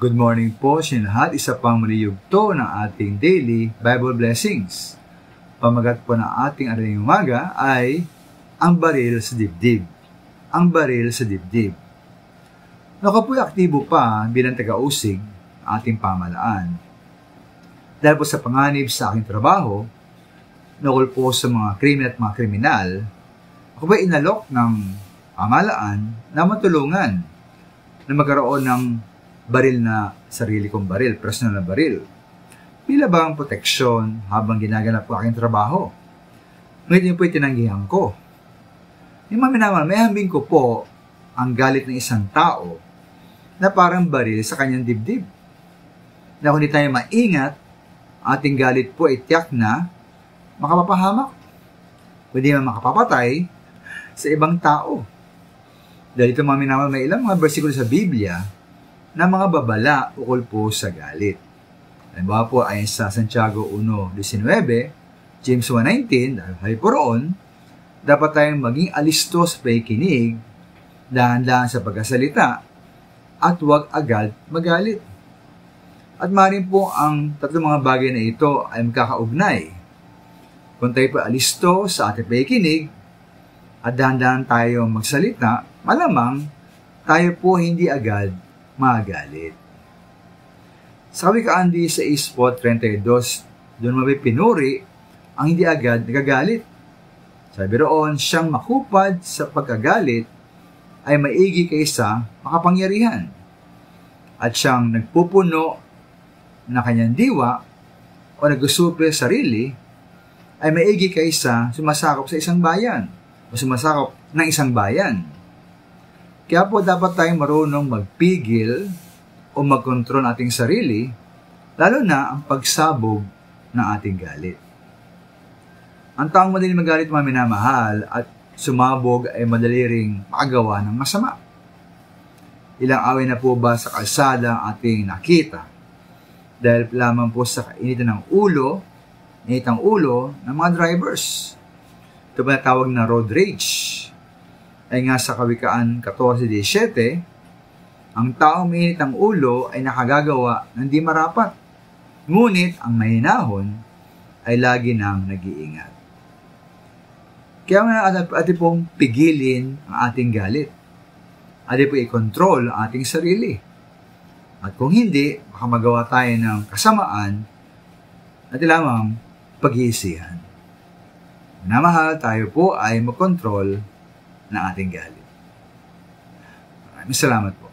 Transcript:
Good morning po sa lahat. Isa pang maliyugto ng ating daily Bible blessings. Pamagat po ng ating araling umaga ay ang baril sa dibdib. Ang baril sa dibdib. Ako po'y aktibo pa bilang taga-usig ng ating pamahalaan. Dahil po sa panganib sa aking trabaho, nakul po sa mga krimen at mga kriminal, ako po'y inalok ng pamahalaan na matulungan na magkaroon ng baril na sarili kong baril, personal na baril. Bila ba ang proteksyon habang ginaganap ko aking trabaho? Ngayon yun po'y tinanggihan ko. Yung maminaman, may hambing ko po ang galit ng isang tao na parang baril sa kanyang dibdib. Na kung hindi tayo maingat, ating galit po ay tiyak na makapapahamak. Pwede man makapapatay sa ibang tao. Dahil ito maminaman, may ilang mga bersikulo sa Biblia na mga babala ukol po sa galit. Halimbawa po ay sa Santiago 1:19, James 1:19, dahil po roon, dapat tayong maging alisto sa pakikinig, dahan-dahan sa pagkasalita, at huwag agad magalit. At maaaring po ang tatlong mga bagay na ito ay magkakaugnay. Kung tayo po alisto sa ating pakikinig, at dahan-dahan tayo magsalita, malamang tayo po hindi agad magalit. Sa Kawikaan 16:32, doon mapipinuri ang hindi agad nagagalit. Sabi roon, siyang makupad sa pagkagalit ay maigi kaysa makapangyarihan. At siyang nagpupuno na kanyang diwa o nagusupil sarili ay maigi kaysa sumasakop sa isang bayan o sumasakop ng isang bayan. Kaya po dapat tayong marunong magpigil o magkontrol ng ating sarili, lalo na ang pagsabog ng ating galit. Ang taong madaling magalit mga minamahal at sumabog ay madali ring makagawa ng masama. Ilang away na po ba sa kalsada ang ating nakita? Dahil lamang po sa initang ulo ng mga drivers. Ito ba natawag na road rage? Ay nga sa Kawikaan 14:17, ang taong mainit ang ulo ay nakagagawa ng di marapat. Ngunit ang mahinahon ay lagi nang nag-iingat. Kaya nga atin pong pigilin ang ating galit. Atin po i-control ang ating sarili. At kung hindi, baka magawa tayo ng kasamaan at lamang pag-iisihan. Minamahal, tayo po ay mag-control na ating galit. Maraming salamat po.